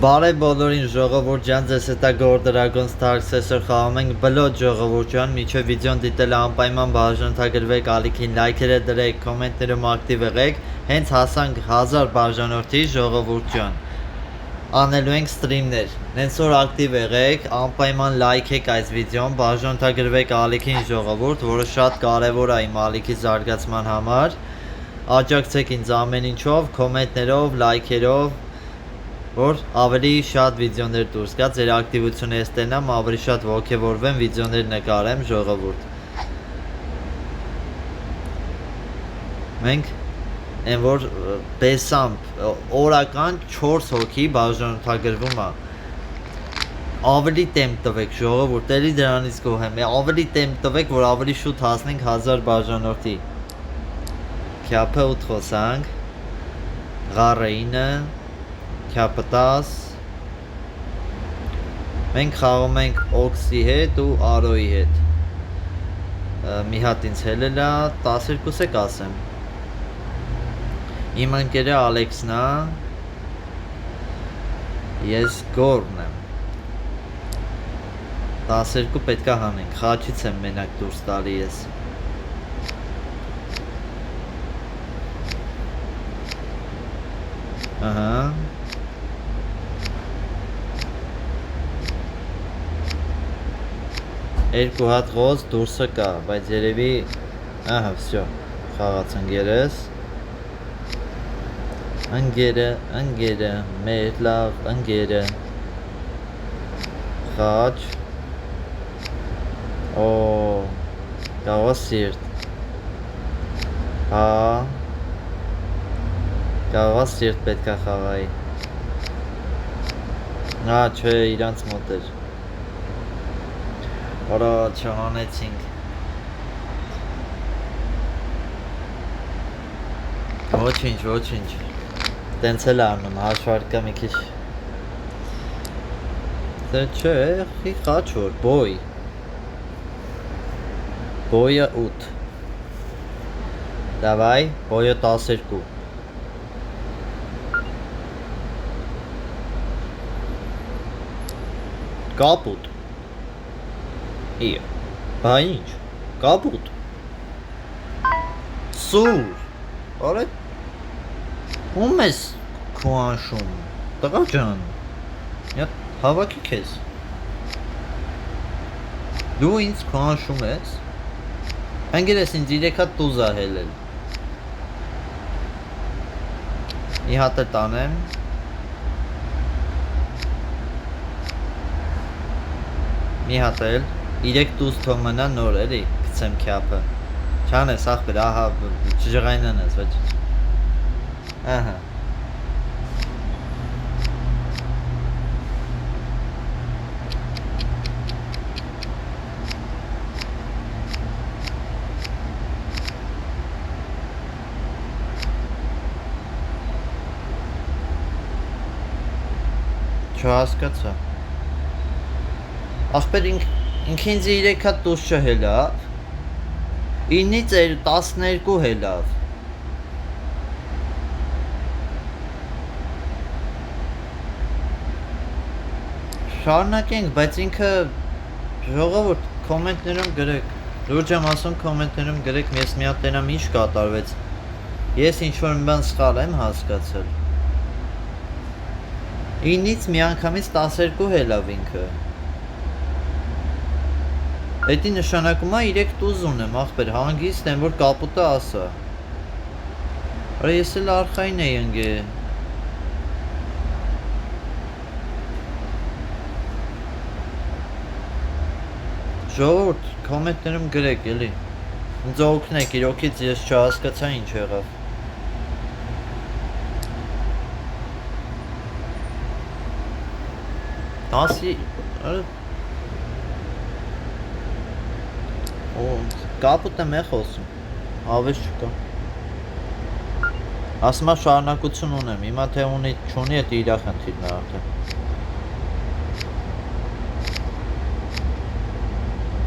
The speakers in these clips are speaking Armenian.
Բարև բոլորին ժողովուրդ ջան, ձեզ հետ է Gold Dragons Dark Session խաղում ենք բլոտ ժողովուրդ ջան, միջև վիդեոն դիտել անպայման բաժանորդագրվեք, ալիքին լայքերը դրեք, կոմենտներում ակտիվ եղեք, հենց հասանք 1000 բաժանորդի ժողովուրդ ջան։ Անելու ենք ստրիմներ, հենց որ ակտիվ եղեք, անպայման լայքեք այս վիդեոն, բաժանորդագրվեք ալիքին ժողովուրդ, որը շատ կարևոր է իմ ալիքի զարգացման համար։ Աջակցեք ինձ ամեն ինչով, կոմենտներով, լայքերով, որ ավելի շատ վիդեոներ դուրս գա, ձեր ակտիվությունը ես տենամ, ավելի շատ ոգևորվեմ, վիդեոներ նկարեմ ժողովուրդ։ Մենք այն որ բեսամբ օրական 4 հոգի բաժանորդագրվում է։ Ավելի տեմպ տվեք ժողովուրդ, էլի դրանից գոհ եմ, ավելի տեմպ տվեք, որ ավելի շուտ հասնենք 1000 բաժանորդի։ Քյափը 8 խոսանք, Ղարը 9, Քյափը 10։ Մենք խաղում ենք Օքսի հետ ու Արոյի հետ։ Մի հատ ինձ հելել է, 12 եք ասեմ։ Իմ ընկերը Ալեքսն է, ես Գորն եմ։ 12 պետք է հանենք, խաչից եմ մենակ դուրս տալի ես։ Ահա։ Երկու հատ ղոզ դուրսը կա, բայց երևի, ահա, վсё, խաղաց ընկերս։ Ընկերը, մեր լավ ընկերը։ Խաչ։ Օ, կաղա սիրտ։ Հա։ Կաղա սիրտ պետք է խաղայի։ Հա, չէ, իրանց մոտ էր։ Որա չհանեցինք։ Ոչինչ։ Տենց էլ անում, հաշվարկը մի քիչ։ Դե չէ, խի խաչ որ, բոյ։ Բոյը 8։ Դավայ, բոյը 12։ Կապուտ։ Բա ինչ, կապուտ։ Սուր, արե, ում ես քո անշում, տղա ջան, հավաքի քեզ, դու ինձ քո անշում ես, ընկերես ինձ 3 հատ տուզ է հելել, մի հատ է տանեմ, մի հատ էլ, 3 տուզ թող մնա նոր էլի, գցեմ քյափը, չանես ախպեր, ահա, չժղայնան ես, վեչ, ահա, չհասկացա, ախպեր ինք ինձ 3 հատ տուզ չհելավ, 9-ից 12 հելավ, շարունակենք, բայց ինքը ժողովուրդ կոմենտներում գրեք, լուրջ եմ ասում կոմենտներում գրեք, ես մի հատ տենամ ինչ կատարվեց, ես ինչ-որ մի բան սխալ եմ հասկացել, 9-ից մի անգամից 12 հելավ ինքը, Էդի նշանակում է 3 տուզ ունեմ, ախպեր, հանգիստ եմ, որ կապուտը ասա, արա ես էլ արխային էի ընգե, ժողորդ, կոմենտներում գրեք, էլի, ինձ օգնեք, իրոքից ես չհասկացա ինչ եղավ, ասի, կապուտը մե խոսում, ավես չկա, ասմա շարնակություն ունեմ, հիմա թե ունի չունի էտ իրա խնդիրն է արդեն,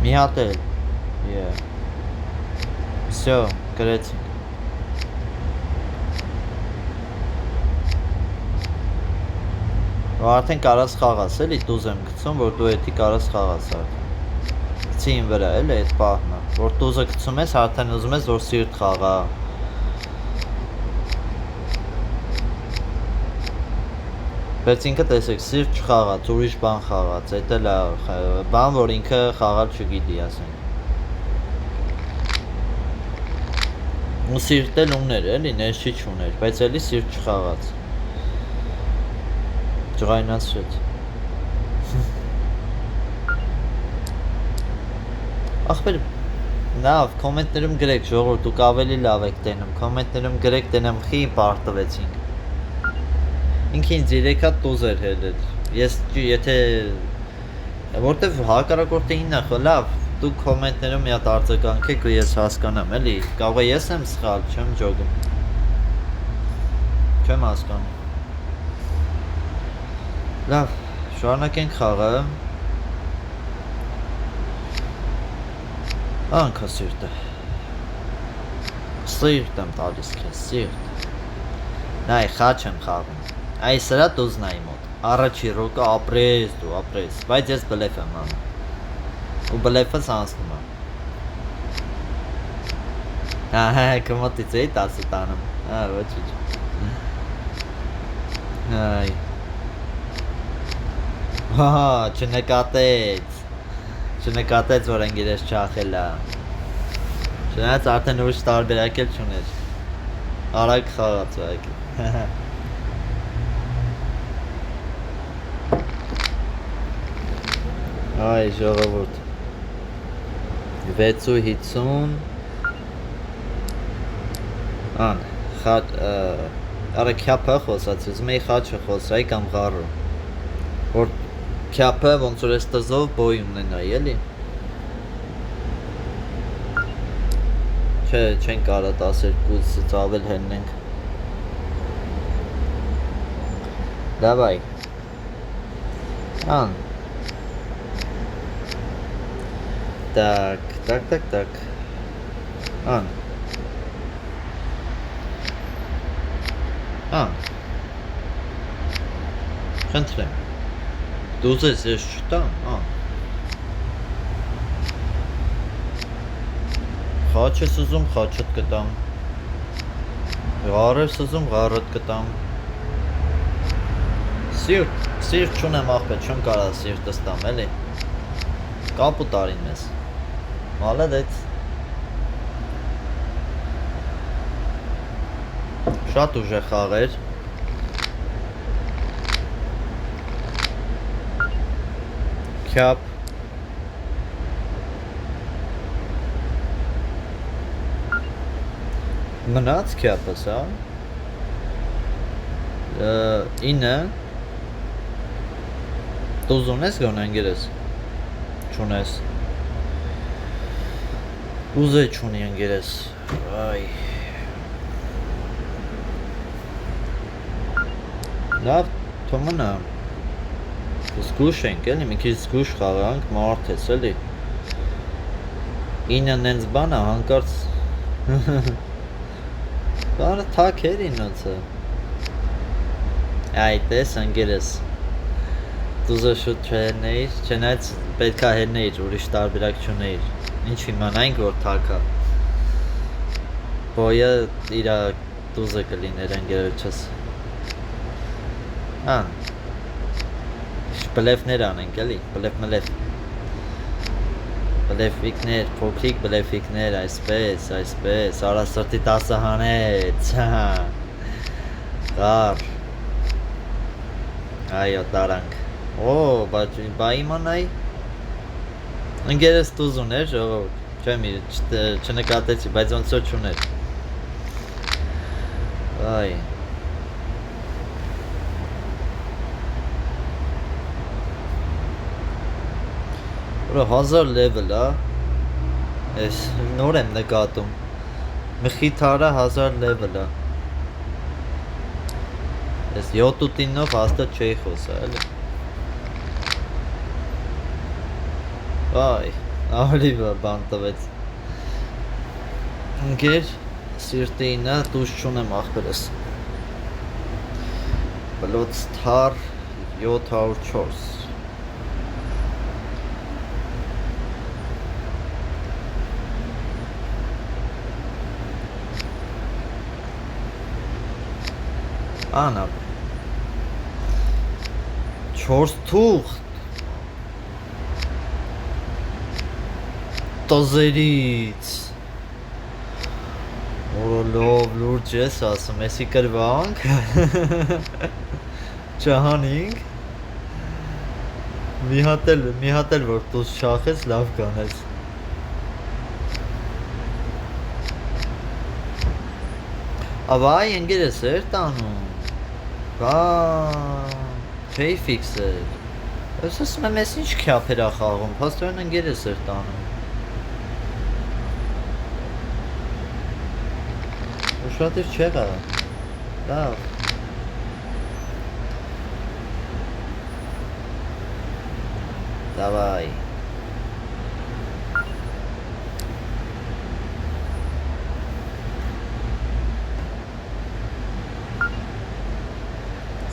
մի հատ էլ, վսյո, գրեցինք, Արդեն կարաս խաղաս էլի տուզ եմ գցում, որ դու էդի կարաս խաղաս արդեն։ Գցի իմ վրա էլի այդ պահնը, որ տուզը գցում ես, արդեն ուզում ես, որ սիրտ խաղա։ Բայց ինքը տեսեք, սիրտ չխաղաց, ուրիշ բան խաղաց, էդ էլ է բան, որ ինքը խաղալ չգիտի, ասենք։ Ու սիրտ էլ ուներ էլի, ներշի չուներ, բայց էլի սիրտ չխաղաց։ Ջղայնացրեց։ Ախպեր, լավ, կոմենտներում գրեք, ժողովուրդ, դուք ավելի լավ եք տենում, կոմենտներում գրեք, տենեմ խի պարտվեցինք։ Ինքը ինձ 3 հատ տուզ էր հելել, ես եթե, որտև հակառակորդը 9 է, լավ, դուք կոմենտներում մի հատ արձագանքեք ու ես հասկանամ, էլի, կարող է ես եմ սխալ, չեմ ջոգում, չեմ հասկանում։ Լավ, շարունակենք խաղը։ Անքա սիրտը։ Սիրտ եմ տալիս քեզ, սիրտ։ Նայ, խաչ եմ խաղում։ Այ սրա տուզն այ մոտ։ Առաջի ռոկը ապրես դու, ապրես, բայց ես բլեֆ եմ անում։ Ու բլեֆս անցնում եմ։ Ահա, կմոտից էի 10 տանում։ Ոչինչ։ Այ։ Հա, չնկատեց, որ ընկերես չախել է։ Չնայած արդեն ուրիշ տարբերակ էլ չուներ։ Արագ խաղաց ուղղակի։ Այ ժողովուրդ։ 650 Ան, խաչ, արա քյապը խոսած, ուզում էի խաչը խոսայի կամ ղարը։ Որ քյապը ոնց որ ես տզով բոյ ունենայի, էլի։ Չէ, չեն կարա 12-ից ավել հեննենք։ Դավայ։ Ան։ Так. Ան։ Խնդրեմ։ Դուզես ես չտամ, Խաչ ես ուզում, խաչըտ կտամ։ Ղար ես ուզում, ղարըտ կտամ։ Սիրտ չունեմ աղբետ, չեմ կարա սիրտս տամ, էլի։ Կապու տարին մեզ։ Մալադեց։ Շատ ուժեղ խաղեր։ Քյապ։ Մնաց քյապս, հա։ 9 Տուզ ունես գոն ընգերես։ Չունես։ Ուզե չունի ընգերես։ Այ։ Լավ, թո մնա։ Զգուշ ենք, էլի, մի քիչ զգուշ խաղանք, մարդ ես, էլի։ 9 նենց բան է, հանկարծ։ Բանը թակ էր ինոցը։ Այ տես ընգերես։ Տուզը շուտ չհերնեիր, չնայած պետք է հերնեիր, ուրիշ տարբերակ չունեիր։ Ինչ իմանայինք, որ թակա։ Բոյը իրա տուզը կլիներ ընգերոջս։ Ան։ Բլեֆներ անենք, էլի, բլեֆ։ Բլեֆիկներ, փոքրիկ բլեֆիկներ, այսպես, արասրտի 10 հանեց, Ղար, այո, տարանք, բա իմանայի, ընգերս տուզ ուներ, ժողովուրդ, չեմ չնկատեցի, բայց ոնց որ չուներ, այ, Բրո 1000 լևել է, ես նոր եմ նկատում, մխիթարը 1000 լևել է, ես 7-8-9-ով հաստատ չէի խոսա, էլի, այ, ավելի բան տվեց, ընգեր, սիրտի 9, դուշ չունեմ աղբերս, բլոց թար, 704 Անա 4 թուղթ տոզերից Օրոլով լուրջ ես ասում, եսի կրվանք Չահանինք Մի հատ էլ որ տուզ շախես լավ կանես Ավայ ընգերս էր տանում Բա Չէի ֆիքսել Ես ասում եմ ես ինչ քյափեր ա խաղում Փաստորեն ընգերս էր տանում Ուշադիր չեղա Լավ Դավայ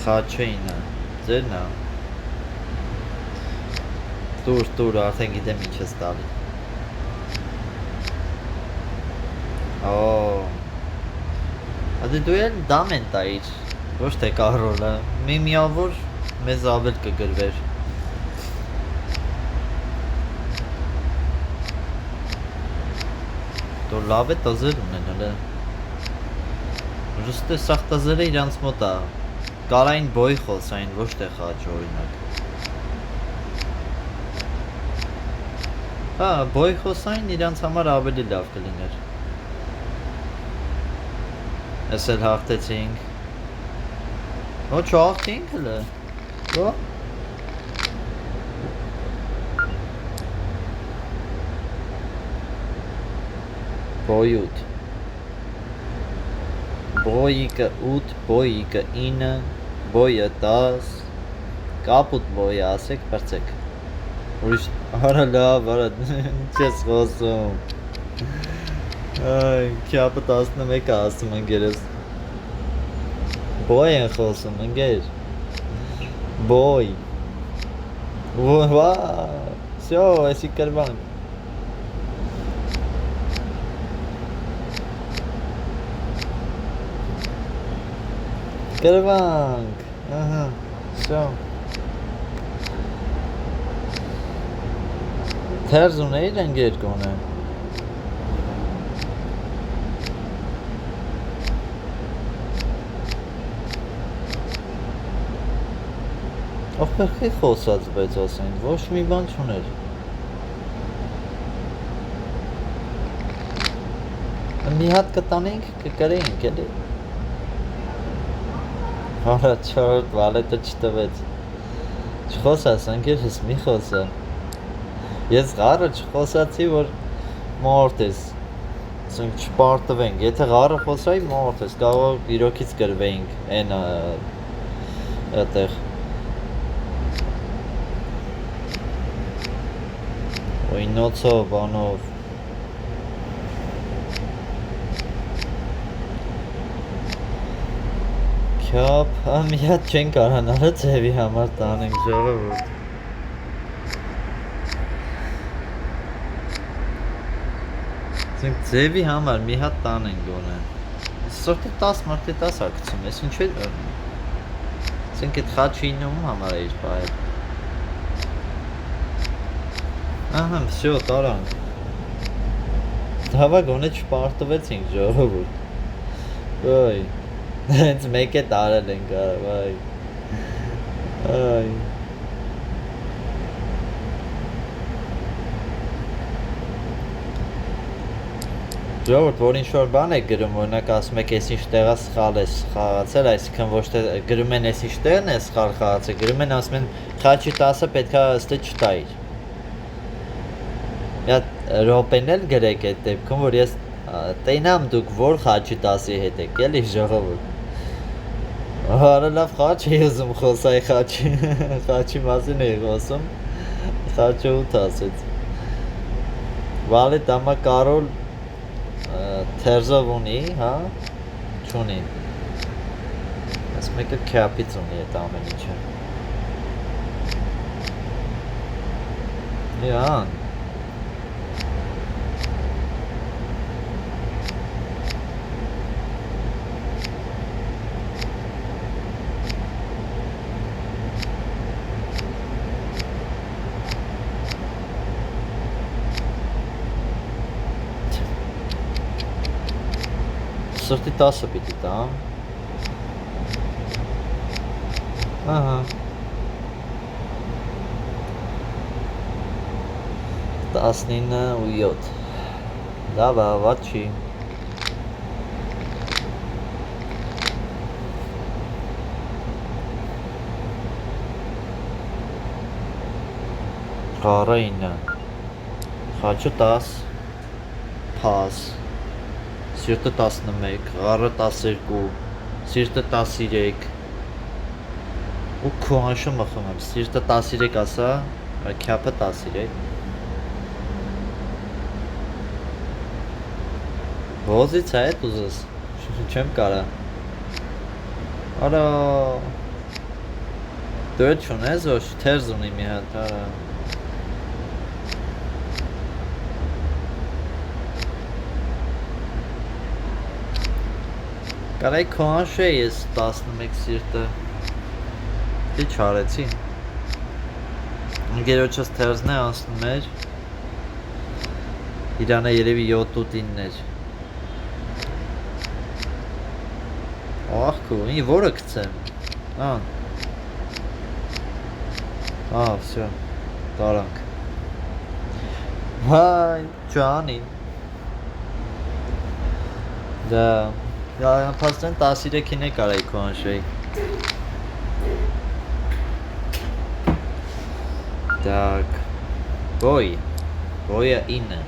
Խաչեինը Ձերն ա Տուր արդեն գիտեմ ինչ ես տալի Ադի դու էլ դամ են տայիր Ոչ թե կարոլը Մի միավոր մեզ ավել կգրվեր Դու լավ է տազեր ունեն հլը Ժստե սաղ տազերը իրանց մոտ ա Կարային բոյ խոսային ոչ թե խաչ օրինակ Հա բոյ խոսային իրանց համար ավելի լավ կլիներ Ես էլ հաղթեցինք Ո չաղթինք հլը Ո Բոյութ Բոյիկը 8, բոյիկը 9, բոյը 10 Կապուտ բոյը ասեք պրծեք Ուրիշ արա լավ արա չես խոսում Այ քյապը 11 ասում ընգերս Բոյ են խոսում ընգեր Բոյ Վա Всё, էսի կրվանք Կրվանք Ահա Всё Թերզ ունեիր ընգեր կոնե Ախպերքի խոսած բայց ասեն, ոչ մի բան չուներ Մի հատ կտանենք կկրեինք էլի Արա չորդ վալետը չտվեց Չխոսաս ընգերս մի խոսա Ես ғարը չխոսացի որ մորդ ես Ասենք չպարտվենք Եթե ғարը խոսայի մորդ ես Կարող իրոքից կրվեինք Են այդեղ Օյնոցով, բանով Քյապ, մի հատ չեն կարանալը ձևի համար տանենք ժողովուրդ Ձևի համար մի հատ տանենք գոնե Սորտի 10 մարդի 10 ակցում ես ինչ է Սենք էտ խաչինում համար էիր պայել Ահա, всё, տարանք Հավա գոնե չպարտվեցինք ժողովուրդ Ոյ Հենց մեկ է տարել ենք արավ, այ Ժողովուրդ, որ ինչ-որ բան եք գրում, օրինակ ասում եք ես ինչ տեղա սխալ ես խաղացել, այսինքն ոչ թե գրում են ես ինչ տեղն է սխալ խաղացել, գրում են ասում են խաչի 10-ը պետքա ըստը չտայիր Ռոպեն էլ գրեք այդ դեպքում, որ ես տենամ դուք որ խաչի 10-ի հետ եք, էլի ժողովուրդ Արա լավ խաչ էի ուզում խոսայի խաչի մասին էի խոսում, խաչը 8 ասեց Վալետ ամա կարոլ թերզով ունի, հա, չունի Ես մեկը քյապից ունի էտ ամեն իչը Իան։ Սրտի 10-ը պիտի տամ։ Ահա։ 19 ու 7։ Լավ, վատ չի։ Խառը 9, խաչը 10, փաս, սիրտը 11, խառը 12, սիրտը 13, ու քո անշումը խմեմ, սիրտը 13 ասա, քյապը 13, ոզից է էտ ուզս, չեմ կարա, արա, դու էտ չունես, ոչ թերզ ունի մի հատ, արա, կարայի քո անշու է ես 11 սիրտը, դի չարեցի, ընգերոչս թերզն է անցնում էր, իրանը երևի 7 ու 9 էր, աղքու, ինի որը կծեմ, վսյո, տարանք, վայ, ճանի, դա, փաստեն 13-ին է կարայի քո անշեի, դակ, բոյը 9,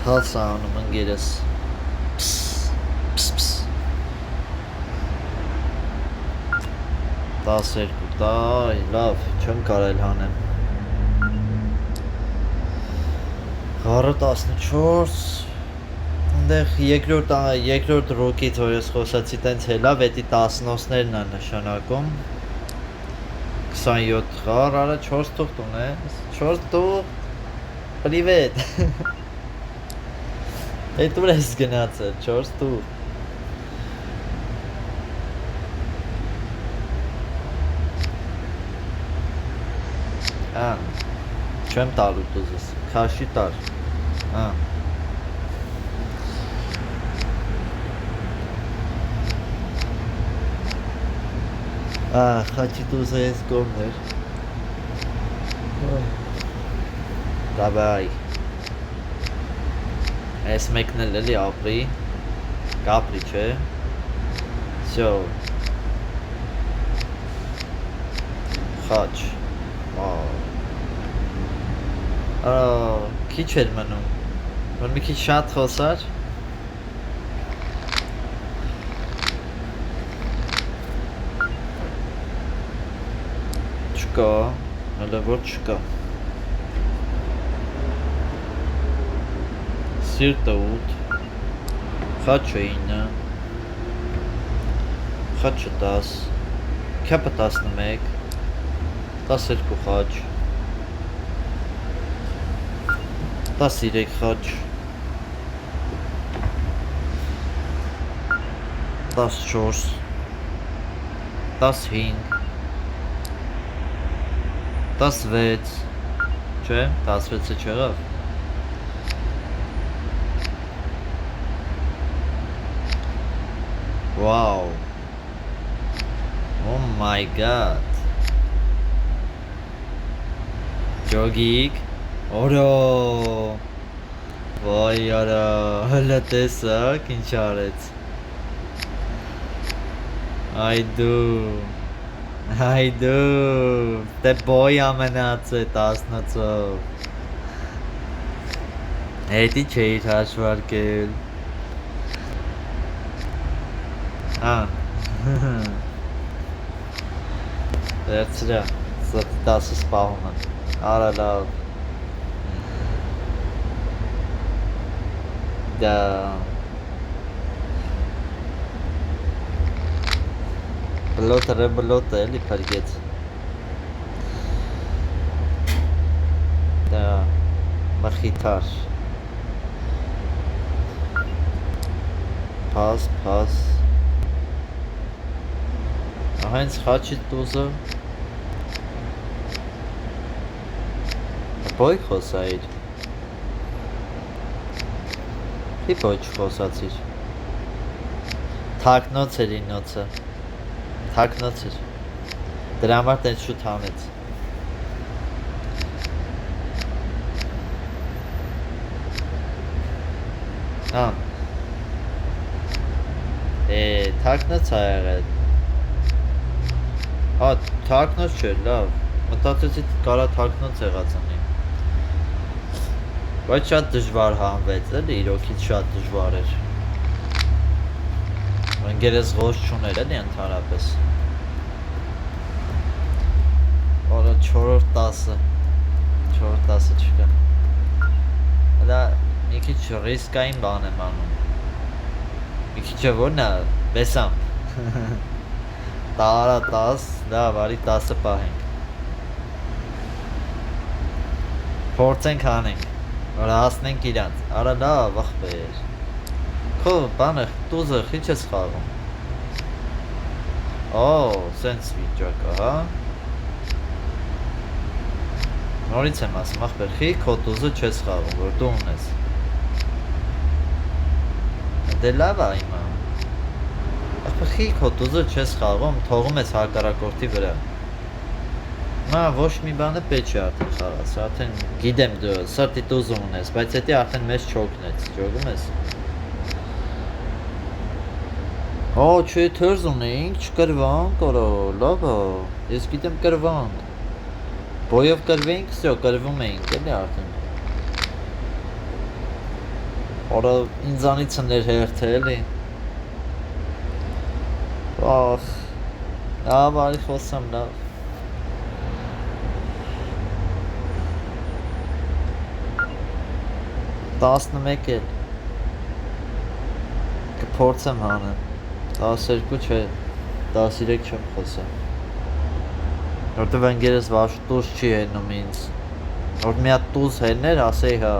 Հալս անում ընգերս, պս, 12, լավ, չեմ կարել հանեմ, Խառը 14, ընդեղ երկրորդ ռոկից որ ես խոսացի տենց հելավ, էտի 10-նոսներն է նշանակում, 27 խառ, արա 4 տուղ տուն է, 4 տուղ, պրիվետ, Էդ ուր ես գնացել, 4 տուղ, չեմ տալու տուզս, քաշի տար, խաչի տուզը ես կողմն էր, դավայ, Այս մեկն էլ էլի ապրի, կապրի չէ, սյո, խաչ, քիչ էր մնում, որ մի քիչ շատ խոսար, չկա, հələ որ չկա, Սիրտը 8, խաչը 9, խաչը 10, քյապը 11, 12 խաչ, 13 խաչ, 14, 15, 16, չէ, 16-ը չեղավ, Wow, oh my god, Ջոգիկ, օրո, վայ արա, հլը տեսակ, ինչ արեց, այդու, դե բոյ ամենաց է 10-ով, հետի չէիր հաշվարկել, վերցրա, սրտի 10-ը սպահում են, արա լավ, դա, բլոտը էլի պրգեց, Մխիթար Փաս Հենց խաչի տուզը Բոյ խոսայիր Ի բոյ չխոսացիր Թակնոց էր ինոցը Թակնոց էր Դրա համար տենց շուտ հանեց Թակնոց ա եղել Թակնոց չէ, լավ Մտածեցի կարա թակնոց եղած անի Բայց շատ դժվար հանվեց, էլի իրոքից շատ դժվար էր Ընգերես ղոս չուներ, էլի ընդհանրապես Որը 4-րդ 10-ը 4-րդ 10-ը չկա Դա մի քիչ ռիսկային բան եմ անում Մի քիչը որն է, բեսամ Տարա 10, լավ, արի 10-ը պահենք Փորձենք հանենք Որ հասնենք իրանց, արա լավ, ախպեր Քո բանը, տուզը խիչ ես խաղում Սենց վիճակը, հա Նորից եմ ասում, ախպեր, խի քո տուզը չես խաղում, որ դու ունես Դե լավ է իմա Ախպեր, խի քո տուզը չես խաղում, թողում ես հակառակորդի վրա Նա ոչ մի բանը պետք չի արդեն խաղաց, արդեն գիտեմ դու սրտի տուզ ունես, բայց հետի արդեն մեզ չօգնեց, ճոգում ես Չէ, թերզ ունեինք, չկրվանք, արա, լավ է, ես գիտեմ կրվանք Բոյով կրվեինք, սյո, կրվում էինք, էլի արդեն Արա, ինձանից ներ հերթը, էլի Լավ, արի խոսամ, լավ 11 էլ Կփորձեմ հանեմ 12 չէ 13 չեմ խոսա Որտև ընգերս վաշ տուզ չի հենում ինձ Որ մի հատ տուզ հելներ ասեի հա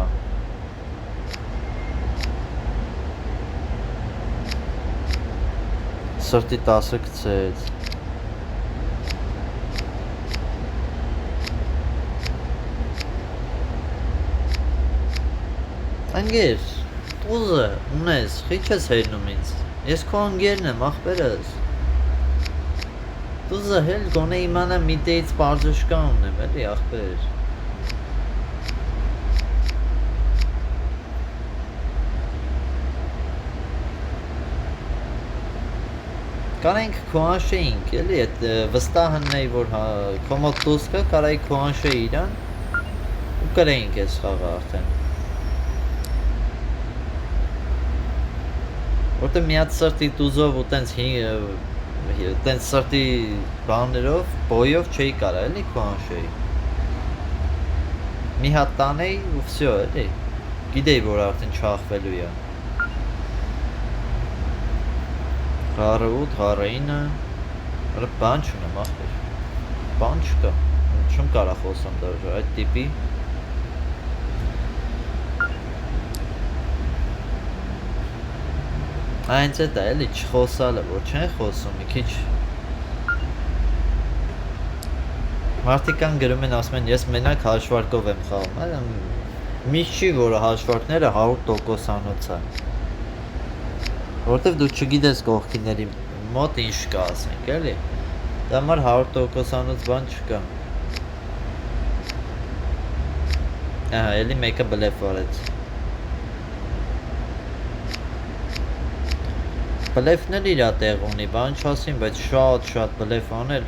Սրտի 10-ը գցեց Ընգեր, տուզը ունես, խիչ ես հելնում ինձ Ես քո ընգերն եմ, ախպերս Տուզը հել գոնե իմանամ միտեից պարզուշկա ունեմ, էլի ախպեր Կարայինք քո անշեինք, էլի էտ վստահն էի, որ քո մոտ տուզ կա, կարայի քո անշեի իրան ու կրեինք ես խաղը արդեն Որտե միած սրտի տուզով ու տենց սրտի բաներով, բոյով չէի կարա, էլի քո անշեի Մի հատ տանեի ու վսյո, էլի Գիտեի, որ արդեն չախվելու է Հառը 8, հառը 9 Բան չունեմ, ախպեր Բան չկա Չում կարա խոսամ դաժ այդ տիպի Այնց էտ է, էլի չխոսալը, որ չեն խոսում, մի քիչ Մարդիկան գրում են, ասում են, ես մենակ հաշվարկով եմ խաղում Միշտ չի, որ հաշվարկները 100%-անոց է Որտև դու չգիտես կողքիների մոտ ինչ կա ասենք, էլի Դա համար 100%-անոց բան չկա Ահա, էլի մեկը բլեֆ վարեց Բլեֆն էլ իրա տեղ ունի, բան չասին, բայց շատ բլեֆ անել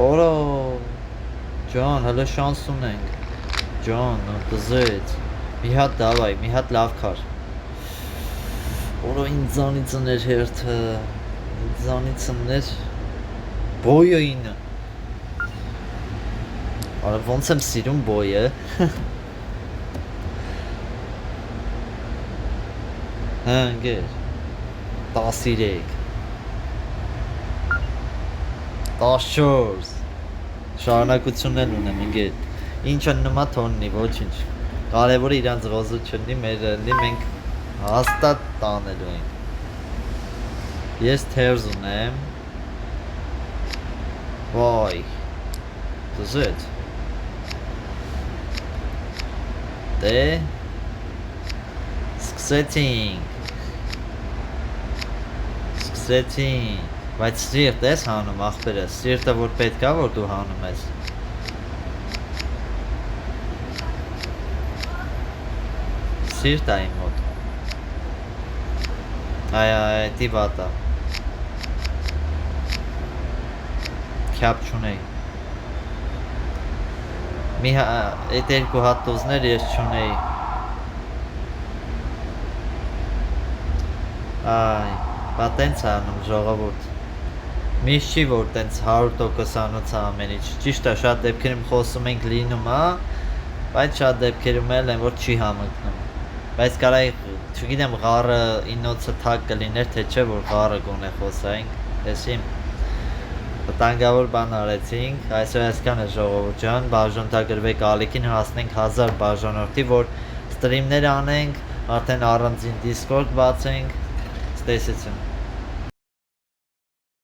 Օրա, ջան, հլը շանս ունենք Ջան, տզեց Մի հատ դավայ, մի հատ լավ կար Որո ինձանից ներ հերթը Ինձանից ներ Բոյը ինը Արա ոնց եմ սիրում բոյը Հանգեր 13 14 շարունակությունն էլ ունեմ ինգեր ինչը նմա թոննի ոչինչ կարևորը իրանց ղոզը չնի մեր լի մենք հաստատ տանելու ենք ես թերզ ունեմ վայ դզետ դե սկսեցինք բայց սիրտ ես հանում աղբերս սիրտը որ պետք է որ դու հանում ես սիրտ է իմ մոտ այ տիվատա քյապ չունեի մի այդ երկու հատ տուզներ ես չունեի այ բա տենց է անում ժողովուրդ միշտ չի որ տենց 100% անոց է ամեն ինչ ճիշտ է շատ դեպքերում խոսում ենք լինում հա բայց շատ դեպքերում էլ են որ չի համընկնում բայց կարա չգիտեմ ղարը ինոցը թակ կլիներ թե չէ որ ղարը գոնե խոսայինք տեսի վտանգավոր բան արեցինք այսօր այսքան է ժողովուրդ ջան բաժանորդագրվեք ալիքին հասնենք 1000 բաժանորդի որ ստրիմներ անենք արդեն առանձին Discord բացենք տեսեցին